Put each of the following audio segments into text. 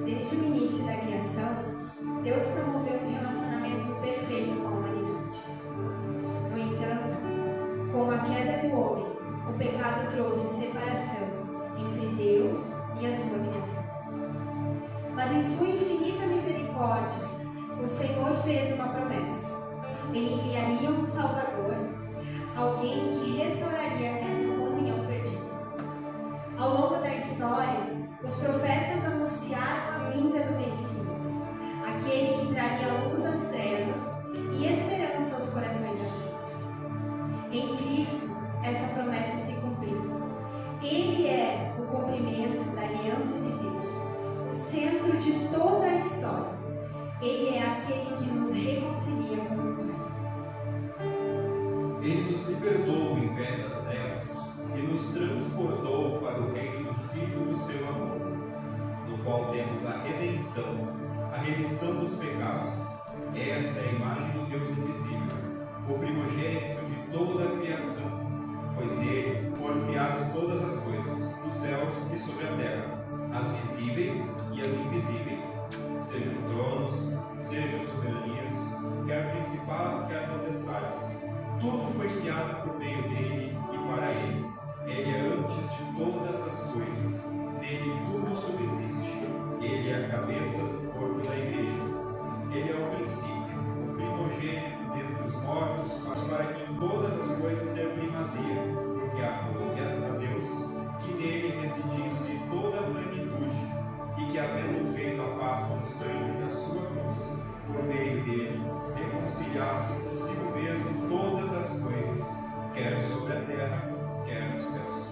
Desde o início da criação, Deus promoveu um relacionamento perfeito com a humanidade. No entanto, com a queda do homem, o pecado trouxe separação entre Deus e a sua criação. Mas em sua infinita misericórdia, o Senhor fez uma promessa. Ele enviaria um Salvador, alguém que restauraria essa comunhão perdida. Ao longo da história, os profetas anunciaram a vinda do Messias, aquele que traria luz às trevas e esperança aos corações aflitos. Em Cristo, essa promessa se cumpriu. Ele é o cumprimento da aliança de Deus, o centro de toda a história. Ele é aquele que nos reconcilia com o Pai. Ele nos libertou do império das trevas e nos transportou para o reino do Filho do seu amor, no qual temos a redenção, a remissão dos pecados. Essa é a imagem do Deus invisível, o primogênito de toda a criação, pois nele foram criadas todas as coisas, nos céus e sobre a terra, as visíveis e as invisíveis, sejam tronos, sejam soberanias, quer principado, quer potestades. Tudo foi criado por meio dele e para ele. Ele é antes de todas as coisas. Nele tudo subsiste. Ele é a cabeça do corpo da igreja. Ele é o princípio, o primogênito dentre os mortos, mas para que em todas as coisas tenha primazia, porque aprove a Deus que nele residisse toda a plenitude, e que, havendo feito a paz com o sangue da sua cruz, por meio dele, reconciliasse consigo mesmo todas as coisas, quer sobre a terra, quer nos céus.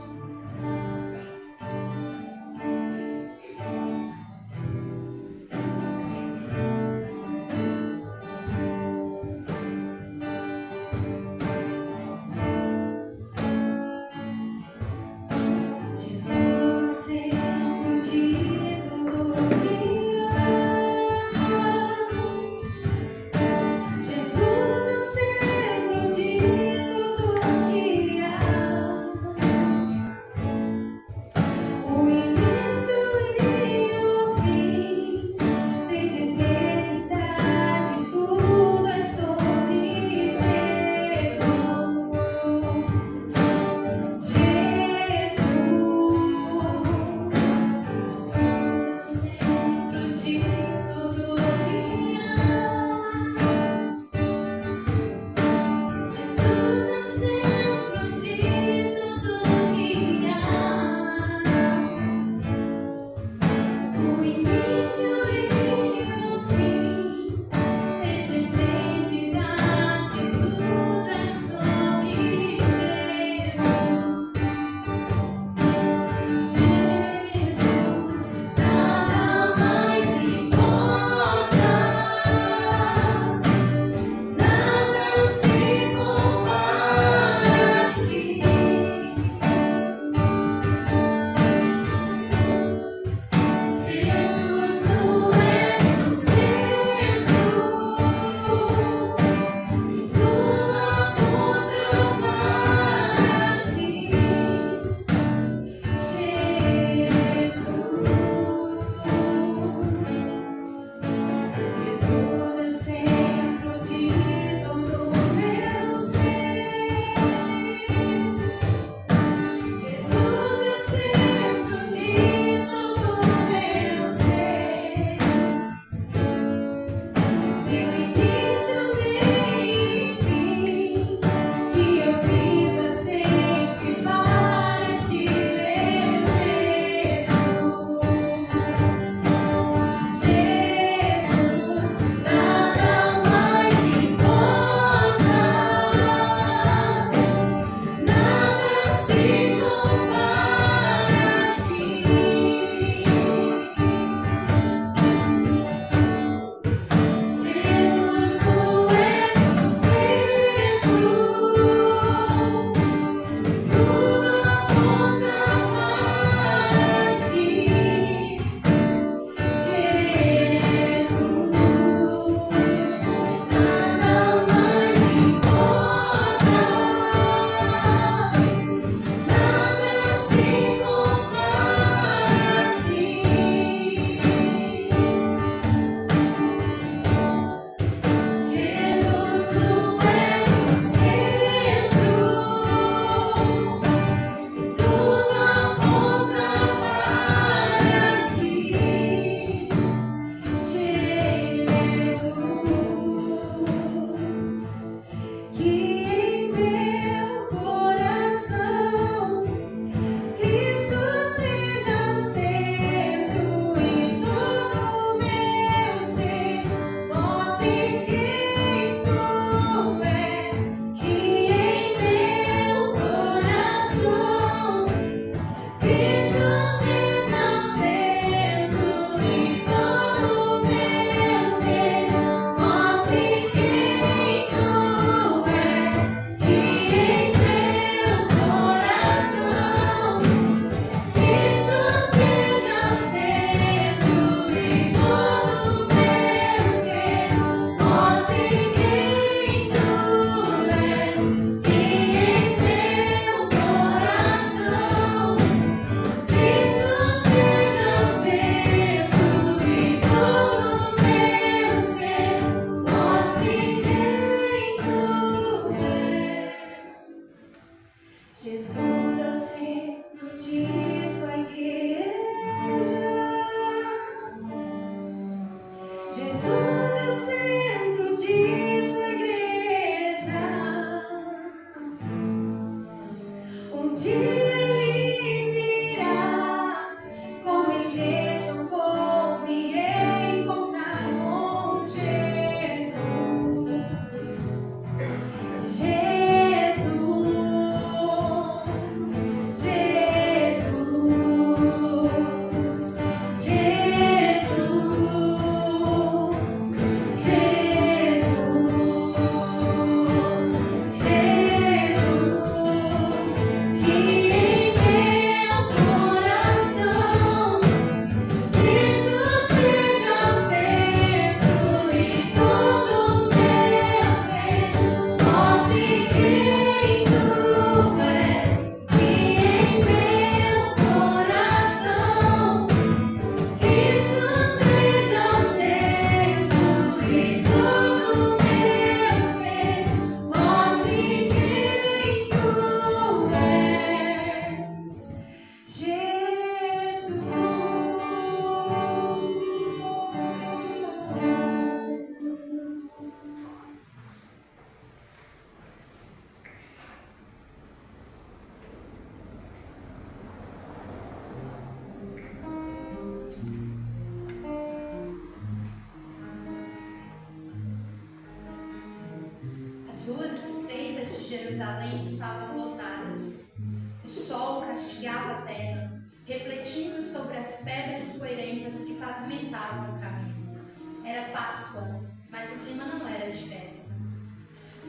Jerusalém estavam lotadas. O sol castigava a terra, refletindo sobre as pedras poeirentas que pavimentavam o caminho. Era Páscoa, mas o clima não era de festa.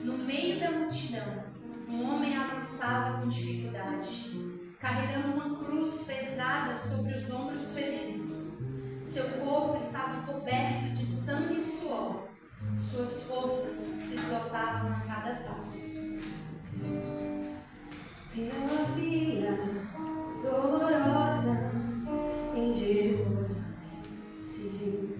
No meio da multidão, um homem avançava com dificuldade, carregando uma cruz pesada sobre os ombros feridos. Seu corpo estava coberto de sangue e suor. Suas forças se esgotavam a cada passo. Pela via dolorosa em Jerusalém se viu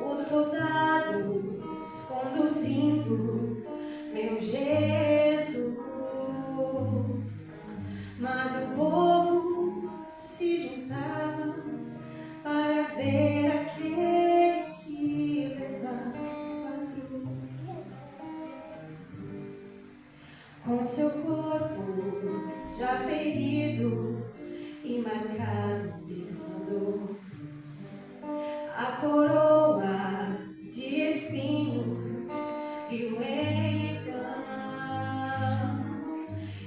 os soldados conduzindo meu Jesus, mas o povo se juntava para ver aquele que levava a cruz. Com seu corpo já ferido e marcado pela dor, a coroa de espinhos viu então,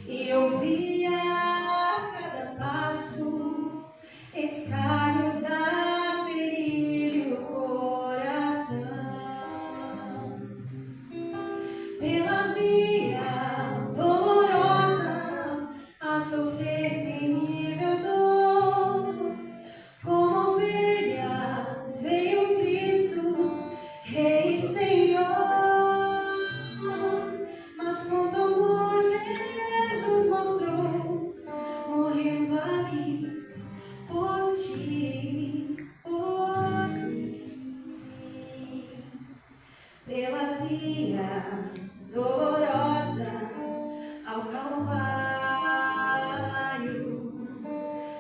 e ouvia a cada passo escalhos a ferir o coração. Pela via dolorosa a sofrer terrível dor, como ovelha veio Cristo, Rei e Senhor. Mas quanto amor Jesus mostrou, morrendo ali por ti, por mim. Pela via dolorosa ao Calvário,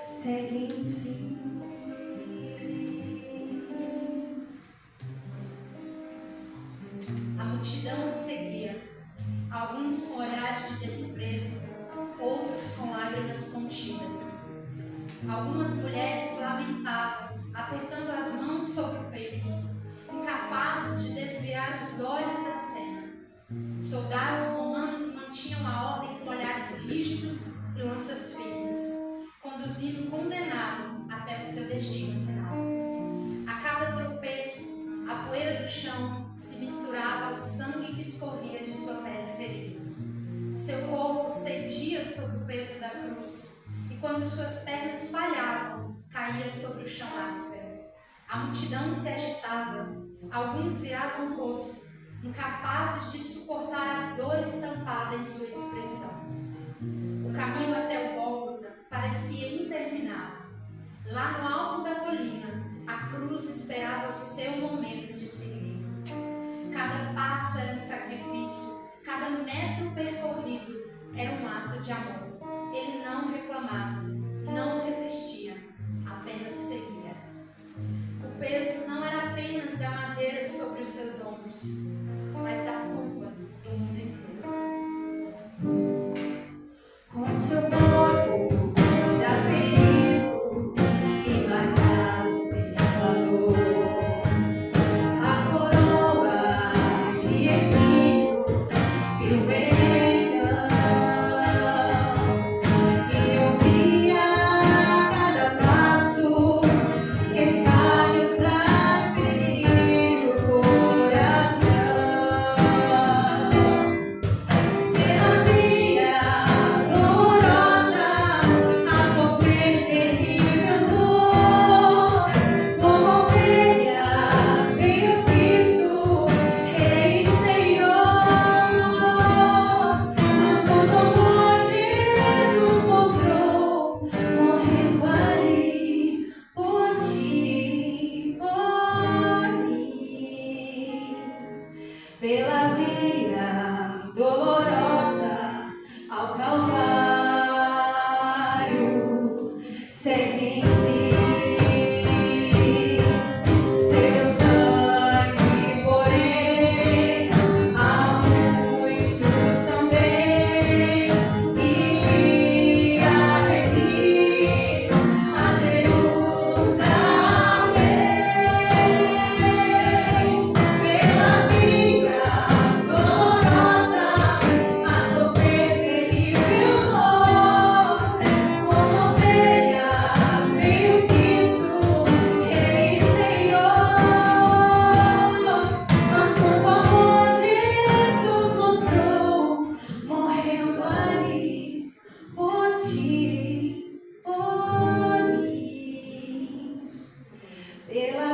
segue enfim. A multidão o seguia, alguns com olhares de desprezo, outros com lágrimas contidas. Algumas mulheres lamentavam, apertando as mãos sobre o peito, incapazes de desviar os olhos da cena. Soldados romanos mantinham a ordem com olhares rígidos e lanças firmes, conduzindo o condenado até o seu destino final. A cada tropeço, a poeira do chão se misturava ao sangue que escorria de sua pele ferida. Seu corpo cedia sob o peso da cruz, e quando suas pernas falhavam, caía sobre o chão áspero. A multidão se agitava, alguns viravam o rosto, incapazes de suportar a dor estampada em sua expressão. O caminho até o Gólgota parecia interminável. Lá no alto da colina, a cruz esperava o seu momento de seguir. Cada passo era um sacrifício, cada metro percorrido era um ato de amor. Ele não reclamava, não resistia, apenas seguia. O peso não era apenas da madeira sobre os seus ombros, mas da culpa do mundo inteiro. Com seu corpo já ferido e marcado pela dor, a coroa de espinho viu então, e ouvia a cada passo escalhos a ferir o coração.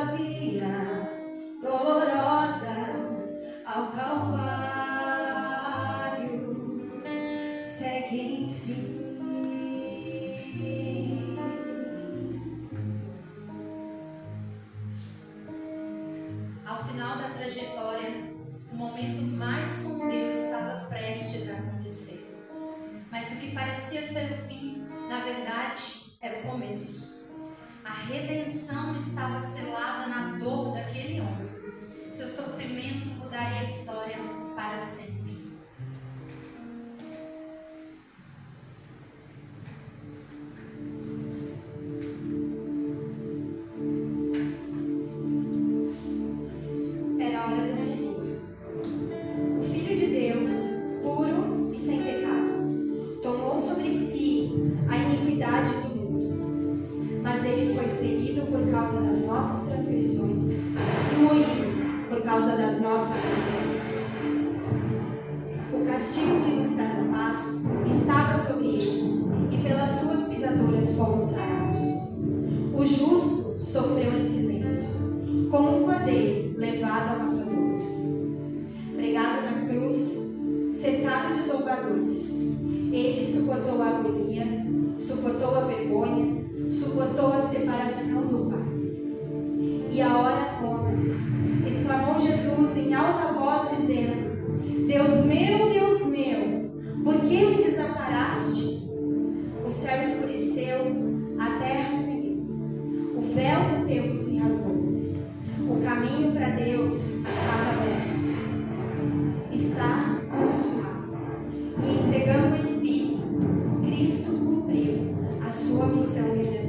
a via dolorosa ao Calvário segue enfim. Ao final da trajetória, o momento mais sombrio estava prestes a acontecer. Mas o que parecia ser o fim, na verdade, era o começo. A redenção estava selada na dor daquele homem. Seu sofrimento mudaria a história para sempre. Era a hora decisiva. O Filho de Deus, puro e sem pecado, tomou sobre si a iniquidade do mundo. Mas ele foi ferido por causa das nossas transgressões e moído por causa das nossas rebelliões. O castigo que nos traz a paz estava sobre ele, e pelas suas pisaduras fomos sarados. O justo sofreu em silêncio, como um cordeiro levado ao matadouro. Pregado na cruz, cercado de zombadores, ele suportou a agonia, suportou a vergonha, suportou a separação do Pai. E a hora nona, exclamou Jesus em alta voz, dizendo: Deus meu, por que me desamparaste? O céu escureceu, a terra caiu, o véu do templo se rasgou. O caminho para Deus estava aberto. Está consumado. E entregando o Espírito, Cristo cumpriu a sua missão redentora.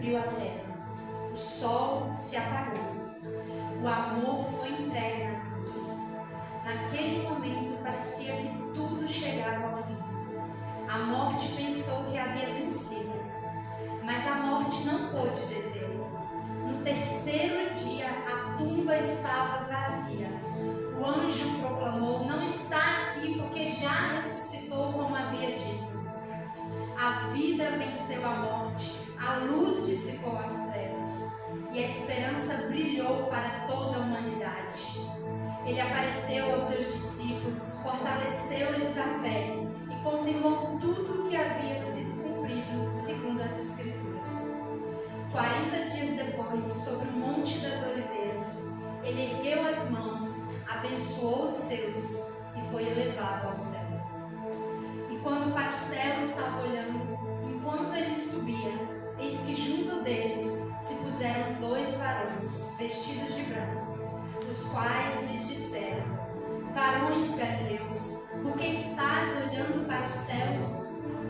cobriu a terra. O sol se apagou. O amor foi entregue na cruz. Naquele momento parecia que tudo chegava ao fim. A morte pensou que havia vencido, mas a morte não pôde detê-lo. No terceiro dia, a tumba estava vazia. O anjo proclamou: não está aqui, porque já ressuscitou, como havia dito. A vida venceu a morte, a luz dissipou as trevas, e a esperança brilhou para toda a humanidade. Ele apareceu aos seus discípulos, fortaleceu-lhes a fé e confirmou tudo o que havia sido cumprido segundo as Escrituras. 40 dias depois, sobre o Monte das Oliveiras, ele ergueu as mãos, abençoou os seus e foi elevado ao céu. E quando para o céu estava olhando, enquanto ele subia, eis que junto deles se puseram 2 varões, vestidos de branco, os quais lhes disseram: varões galileus, por que estáis olhando para o céu?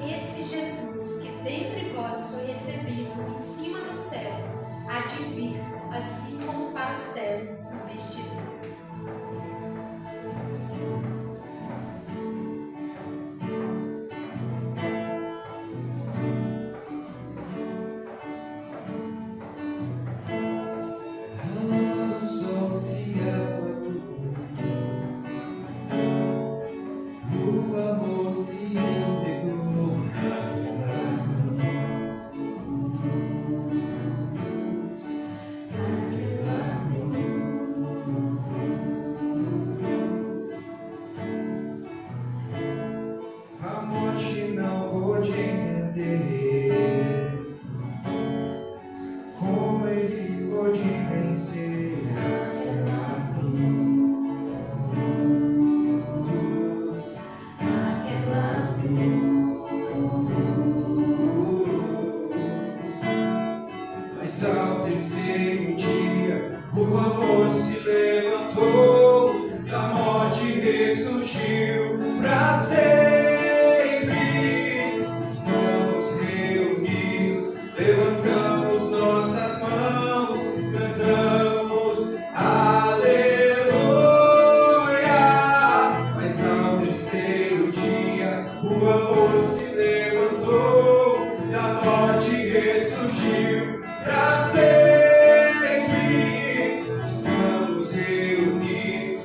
Esse Jesus, que dentre vós foi recebido em cima no céu, há de vir, assim como para o céu o vistes ir. Estamos reunidos,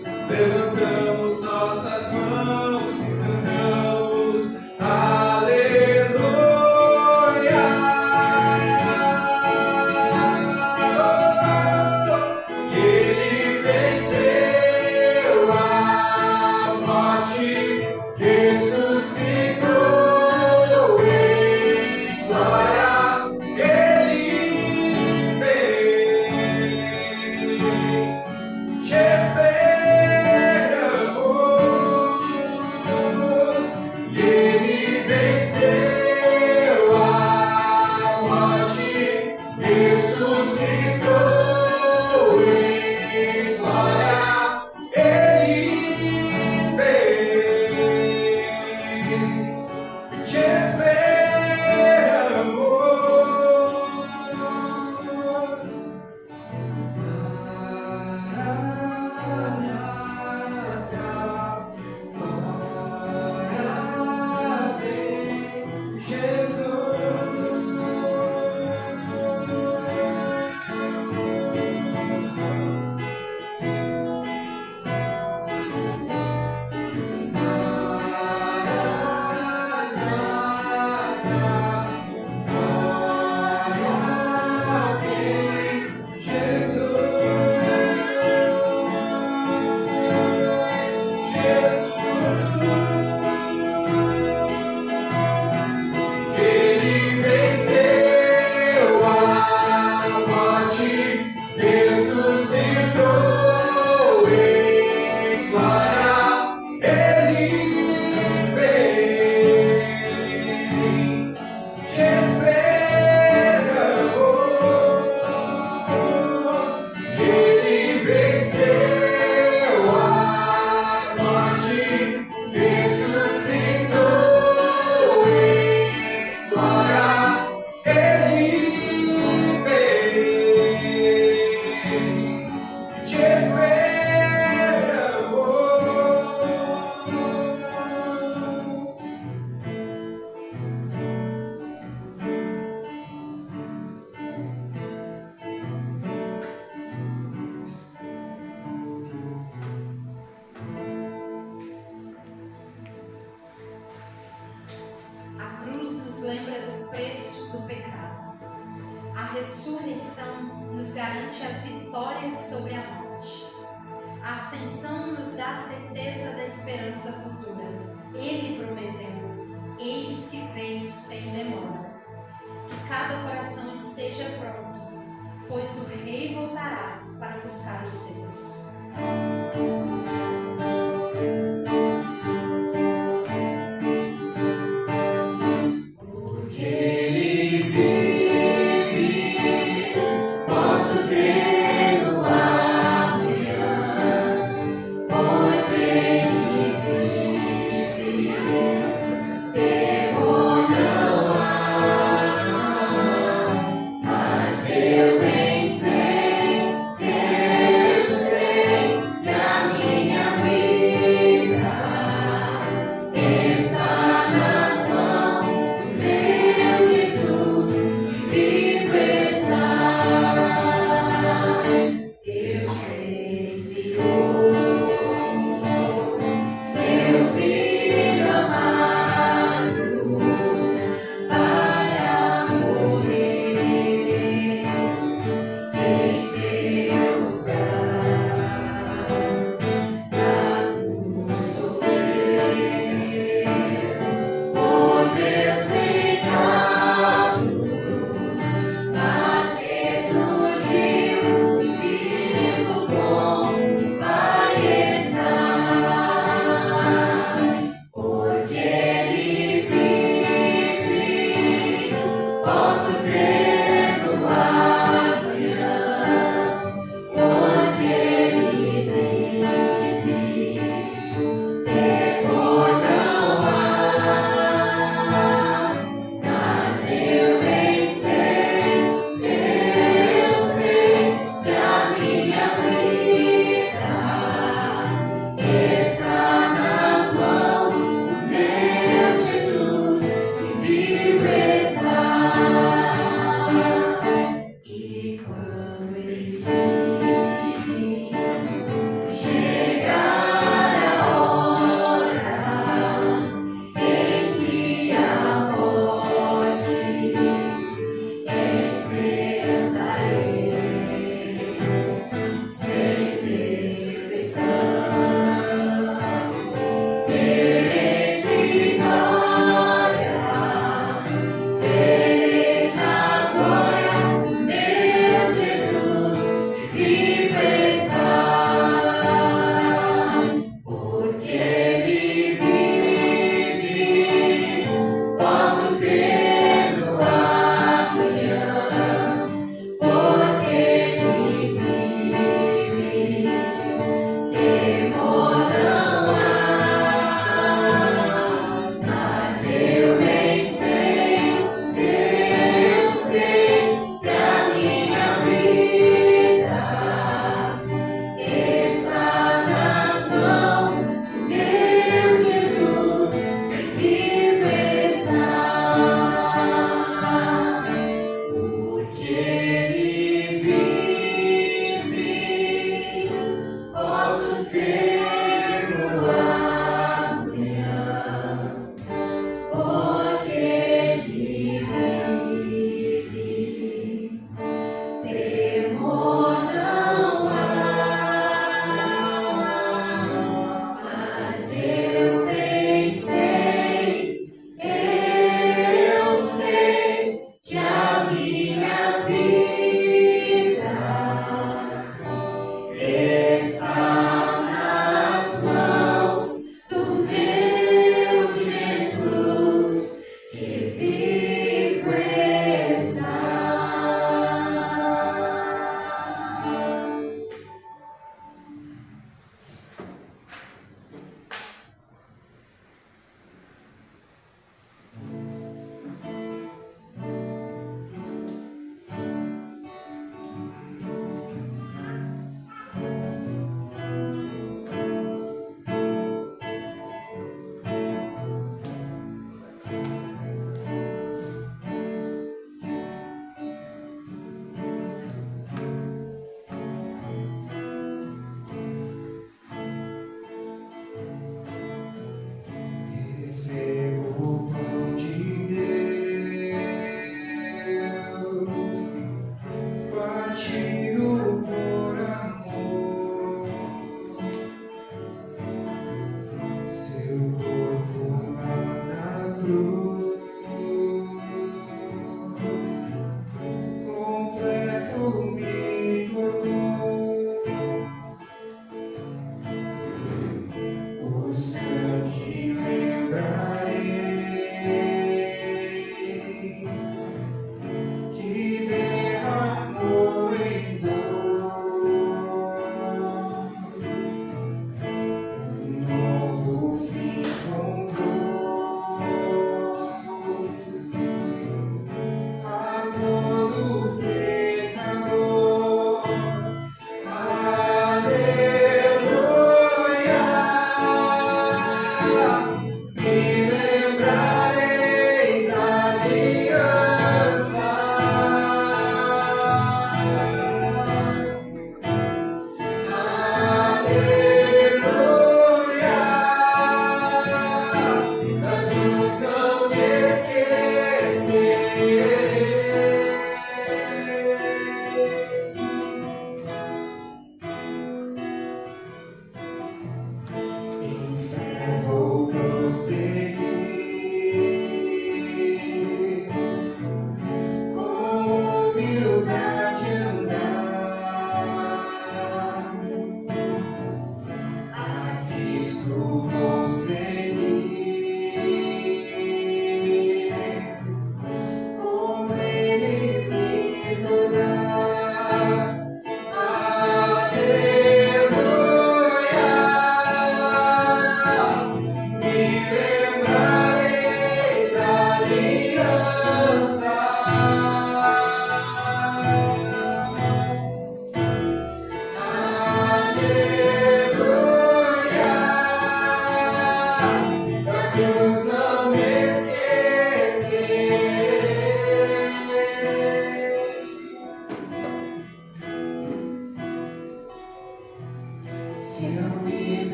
A ressurreição nos garante a vitória sobre a morte. A ascensão nos dá a certeza da esperança futura. Ele prometeu: eis que venho sem demora. Que cada coração esteja pronto, pois o Rei voltará para buscar os seus. Eu sei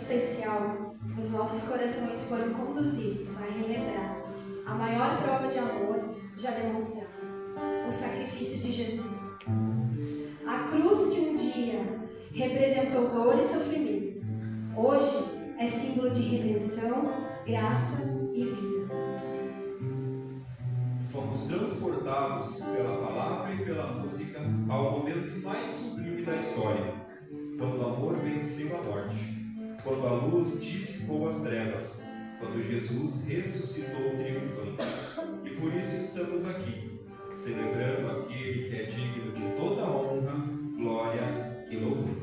especial, os nossos corações foram conduzidos a relembrar a maior prova de amor já demonstrada, o sacrifício de Jesus. A cruz que um dia representou dor e sofrimento, hoje é símbolo de redenção, graça e vida. Fomos transportados pela palavra e pela música ao momento mais sublime da história, quando o amor venceu a morte, quando a luz dissipou as trevas, quando Jesus ressuscitou triunfante. E por isso estamos aqui, celebrando aquele que é digno de toda honra, glória e louvor.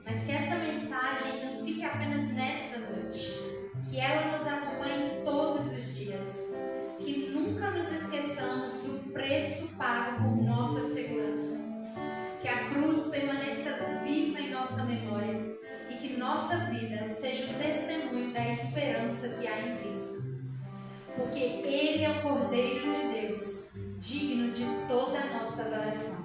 Mas que esta mensagem não fique apenas nesta noite, que ela nos acompanhe todos os dias, que nunca nos esqueçamos do preço pago por nossa segurança, que a cruz permaneça viva em nossa memória e que nossa vida seja um testemunho da esperança que há em Cristo, porque Ele é o Cordeiro de Deus, digno de toda a nossa adoração.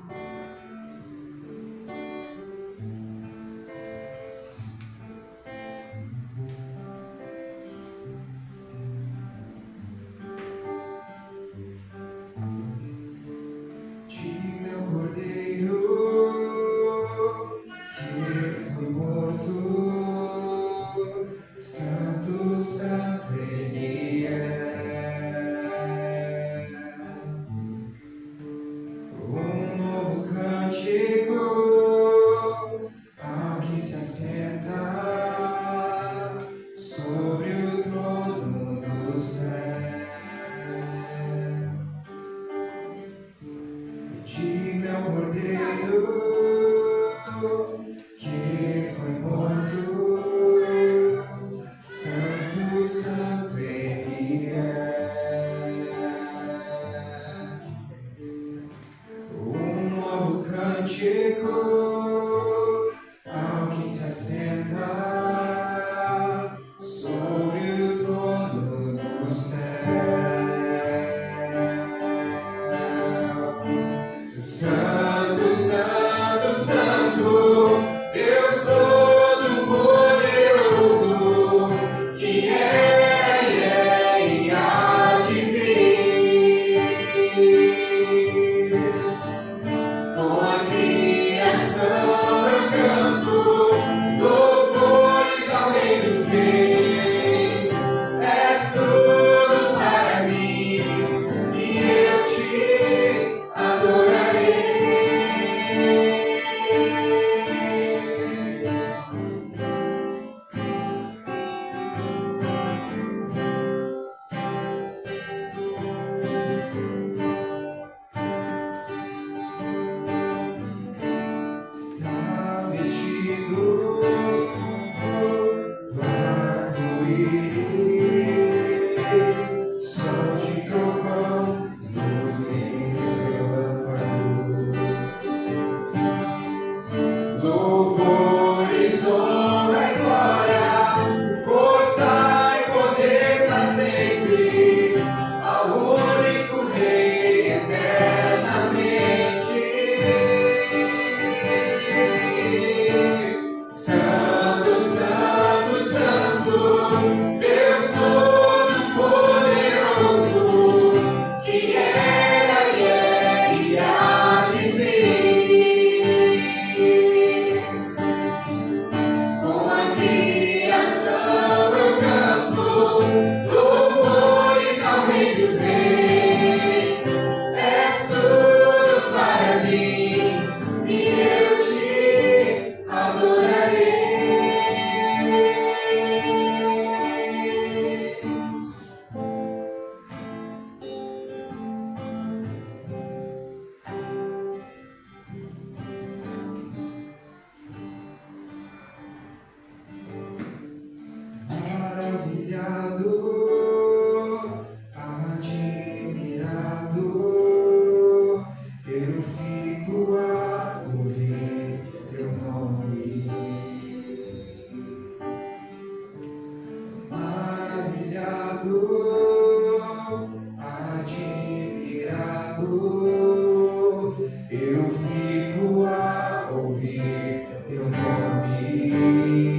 Eu fico a ouvir teu nome.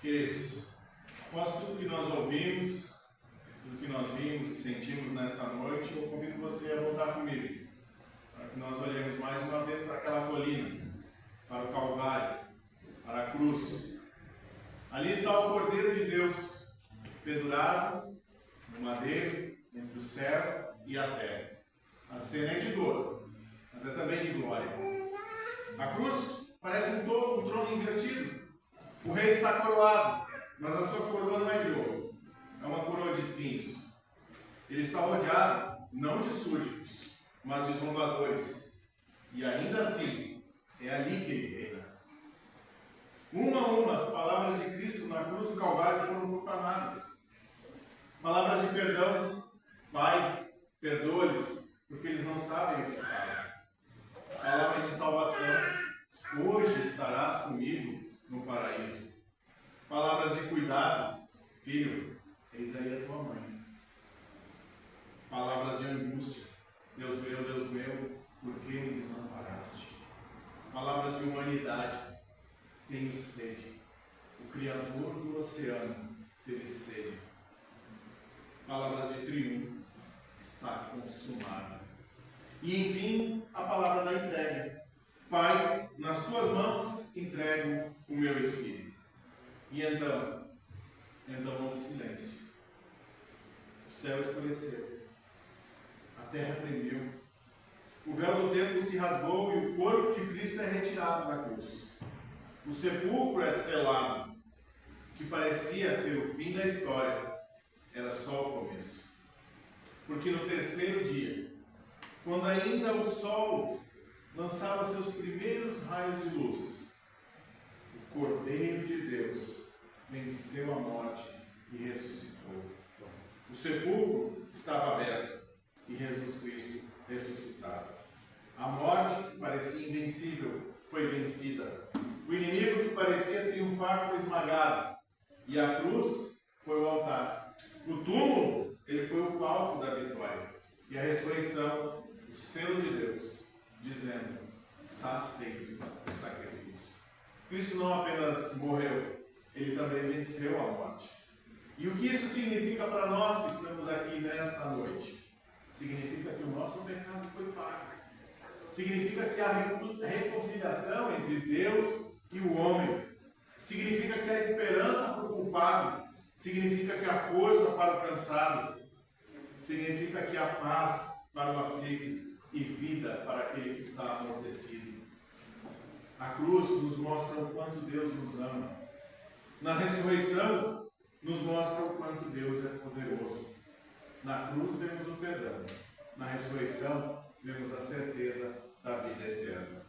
Queridos, após tudo que nós ouvimos, tudo que nós vimos e sentimos nessa noite, eu convido você a voltar comigo, para que nós olhemos mais uma vez para aquela colina, para o Calvário, para a cruz. Ali está o Cordeiro de Deus, pendurado no madeiro, entre o céu e a terra. A cena é de dor, mas é também de glória. A cruz parece um trono invertido. O rei está coroado, mas a sua coroa não é de ouro, é uma coroa de espinhos. Ele está rodeado, não de súditos, mas de zombadores. E ainda assim, é ali que ele reina. Uma a uma, as palavras de Cristo na cruz do Calvário foram proclamadas. Palavras de perdão. Pai, perdoa-lhes, porque eles não sabem o que fazem. Palavras de salvação. Hoje estarás comigo no paraíso. Palavras de cuidado. Filho, eis aí a tua mãe. Palavras de angústia. Deus meu, por que me desamparaste? Palavras de humanidade. Tenho sede. O Criador do oceano teve sede. Palavras de triunfo. Está consumado. E enfim, a palavra da entrega. Pai, nas tuas mãos entrego o meu espírito. E então houve silêncio. O céu escureceu. A terra tremeu. O véu do templo se rasgou e o corpo de Cristo é retirado da cruz. O sepulcro é selado. O que parecia ser o fim da história era só o começo. Porque no terceiro dia, quando ainda o sol lançava seus primeiros raios de luz, o Cordeiro de Deus venceu a morte e ressuscitou. O sepulcro estava aberto e Jesus Cristo ressuscitado. A morte, que parecia invencível, foi vencida. O inimigo, que parecia triunfar, foi esmagado. E a cruz foi o altar. O túmulo, ele foi o palco da vitória. E a ressurreição, o selo de Deus, dizendo: está aceito o sacrifício. Cristo não apenas morreu, ele também venceu a morte. E o que isso significa para nós que estamos aqui nesta noite? Significa que o nosso pecado foi pago. Significa que há reconciliação entre Deus e o homem. Significa que há esperança para o culpado. Significa que há força para o cansado. Significa que há paz para o aflito e vida para aquele que está amortecido. A cruz nos mostra o quanto Deus nos ama. Na ressurreição, nos mostra o quanto Deus é poderoso. Na cruz vemos o perdão. Na ressurreição, vemos a certeza da vida eterna.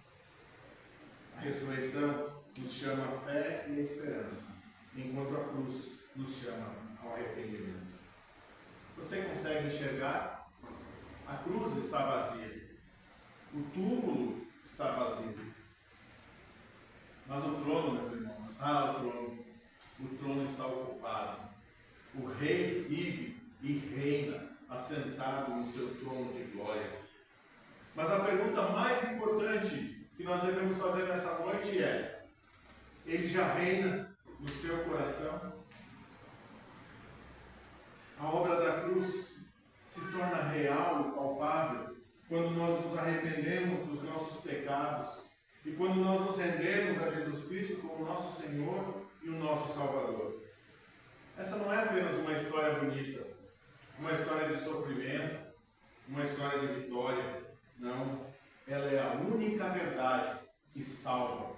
A ressurreição nos chama a fé e a esperança, enquanto a cruz nos chama ao arrependimento. Você consegue enxergar? A cruz está vazia. O túmulo está vazio. Mas o trono, meus irmãos, o trono está ocupado. O rei vive e reina, assentado no seu trono de glória. Mas a pergunta mais importante que nós devemos fazer nessa noite é: ele já reina no seu coração? A obra da cruz se torna real e palpável quando nós nos arrependemos dos nossos pecados e quando nós nos rendemos a Jesus Cristo como nosso Senhor e o nosso Salvador. Essa não é apenas uma história bonita, uma história de sofrimento, uma história de vitória. Não, ela é a única verdade que salva.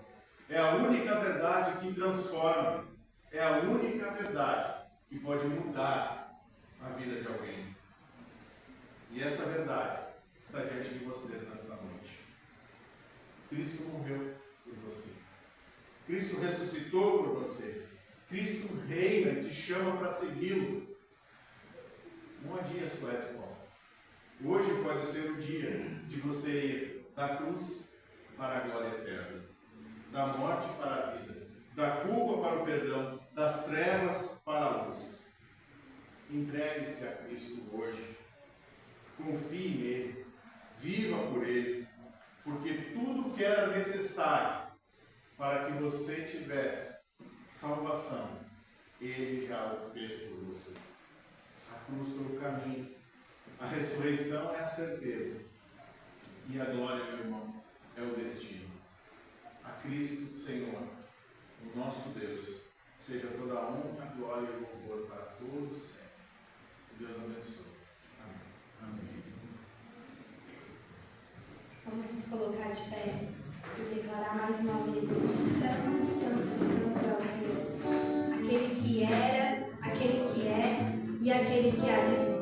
É a única verdade que transforma. É a única verdade que pode mudar a vida de alguém. E essa verdade está diante de vocês nesta noite. Cristo morreu por você. Cristo ressuscitou por você. Cristo reina e te chama para segui-lo. Não adie a sua resposta. Hoje pode ser o dia de você ir da cruz para a glória eterna, da morte para a vida, da culpa para o perdão, das trevas para a luz. Entregue-se a Cristo hoje. Confie nele. Viva por ele. Porque tudo que era necessário para que você tivesse salvação. Ele já o fez por você. A cruz foi o caminho, a ressurreição é a certeza, e a glória, meu irmão, é o destino. A Cristo, Senhor, o nosso Deus, seja toda a honra, glória e louvor para todos sempre. Deus abençoe. Amém. Amém. Vamos nos colocar de pé e declarar mais uma vez que Santo, Santo, Santo é o Senhor. Aquele que era, aquele que é e aquele que há de vir.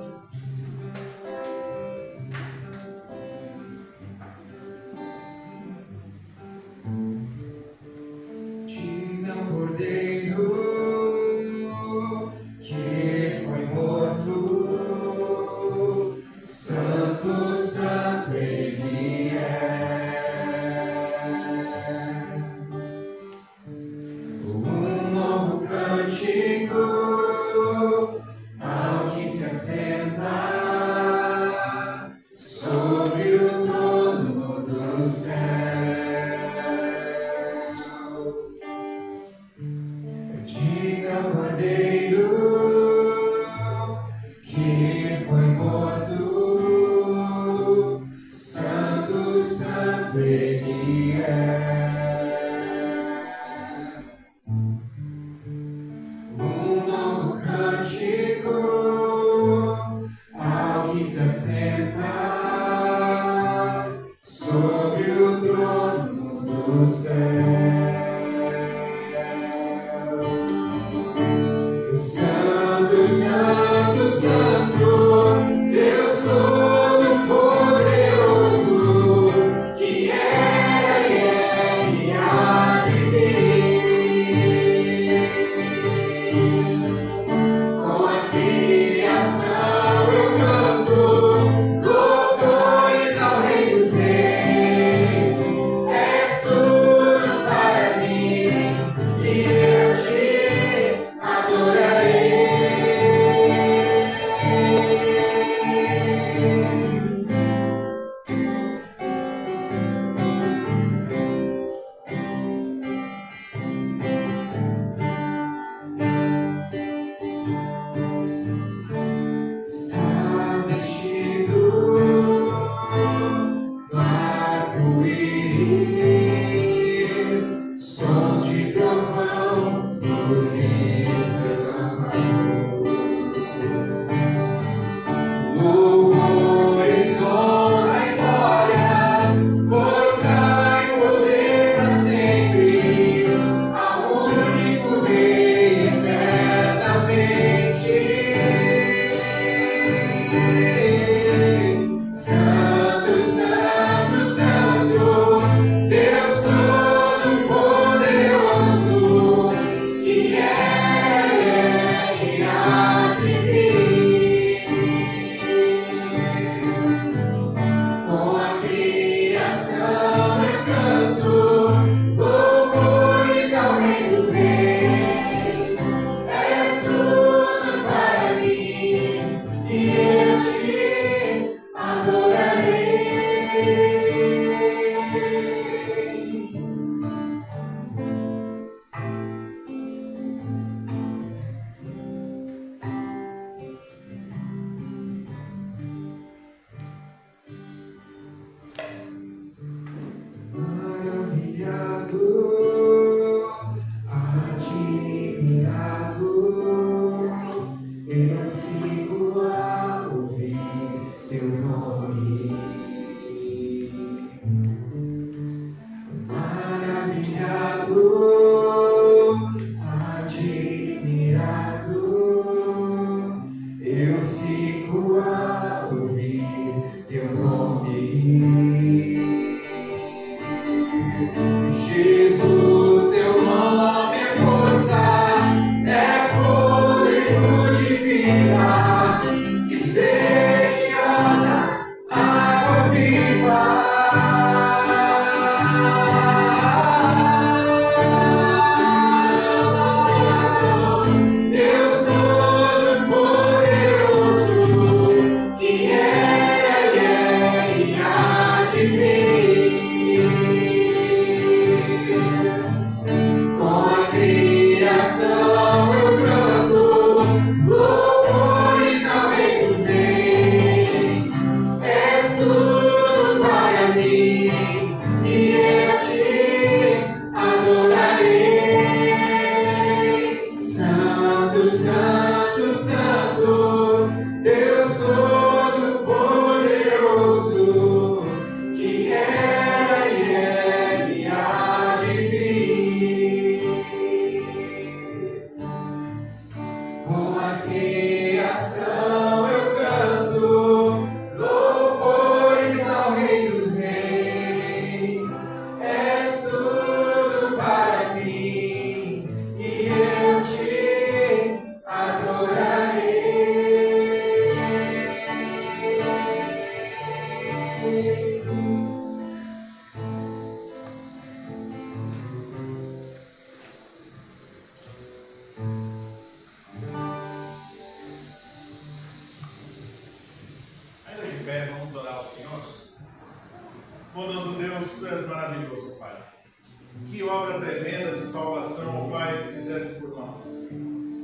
Que obra tremenda de salvação, ó Pai, que fizeste por nós.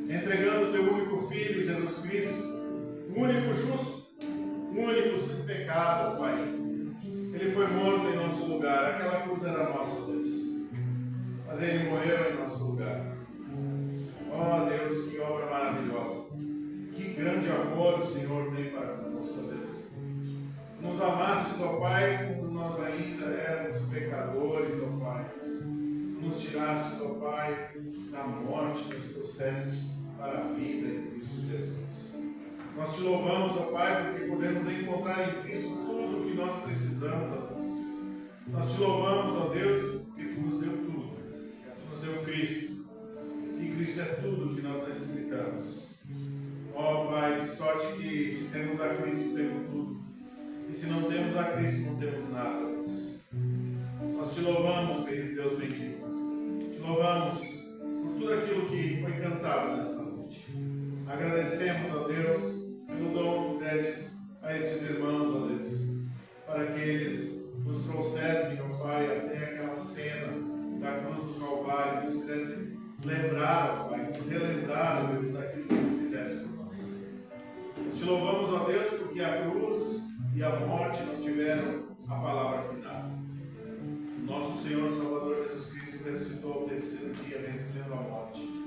Entregando o teu único Filho, Jesus Cristo, o único justo, o único sem pecado, ó Pai. Ele foi morto em nosso lugar. Aquela cruz era nossa, ó Deus. Mas Ele morreu em nosso lugar. Ó Deus, que obra maravilhosa. Que grande amor o Senhor tem para conosco, ó Deus. Nos amastes, ó Pai, quando nós ainda éramos pecadores, ó Pai. Nos tirastes, ó Pai, da morte, nos trouxeste para a vida em Cristo Jesus. Nós te louvamos, ó Pai, porque podemos encontrar em Cristo tudo o que nós precisamos, ó Deus. Nós te louvamos, ó Deus, porque Tu nos deu tudo. Tu nos deu Cristo. E Cristo é tudo o que nós necessitamos. Ó Pai, de sorte que se temos a Cristo, temos tudo. E se não temos a Cristo, não temos nada, ó Deus. Nós te louvamos, querido Deus bendito. Te louvamos por tudo aquilo que foi cantado nesta noite. Agradecemos, ó Deus, pelo dom que destes a estes irmãos, ó Deus, para que eles nos trouxessem, ó Pai, até aquela cena da cruz do Calvário, nos fizessem lembrar, ó Pai, nos relembrar, ó Deus, daquilo que Tu fizeste por nós. Nós te louvamos, ó Deus, porque a cruz e a morte não tiveram a palavra final. Nosso Senhor Salvador Jesus Cristo ressuscitou ao terceiro dia, vencendo a morte.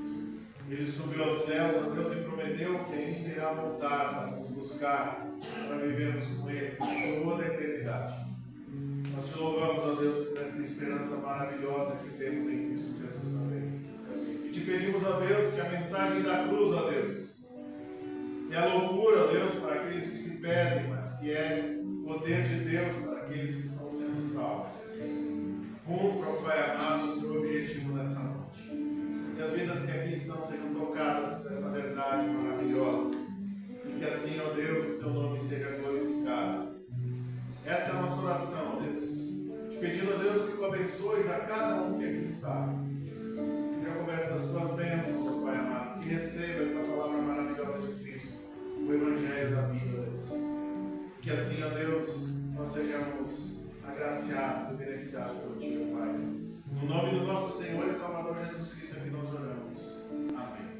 Ele subiu aos céus, ó Deus, e prometeu que ainda irá voltar para nos buscar, para vivermos com Ele por toda a eternidade. Nós te louvamos, ó Deus, por essa esperança maravilhosa que temos em Cristo Jesus também. E te pedimos, ó Deus, que a mensagem da cruz, ó Deus, que é a loucura, ó Deus, para aqueles que se perdem, mas que é poder de Deus para aqueles que estão sendo salvos. Cumpra, ó Pai amado, o seu objetivo nessa noite. Que as vidas que aqui estão sejam tocadas por essa verdade maravilhosa. E que assim, ó Deus, o Teu nome seja glorificado. Essa é a nossa oração, ó Deus. Te pedindo, ó Deus, que Tu abençoes a cada um que aqui está. Seja coberto das Tuas bênçãos, ó Pai amado. Que receba esta palavra maravilhosa de Cristo, o Evangelho da vida, ó Deus. Que assim, ó Deus, nós sejamos agraciados e beneficiados por Ti, ó Pai. No nome do nosso Senhor e Salvador Jesus Cristo é que nós oramos. Amém.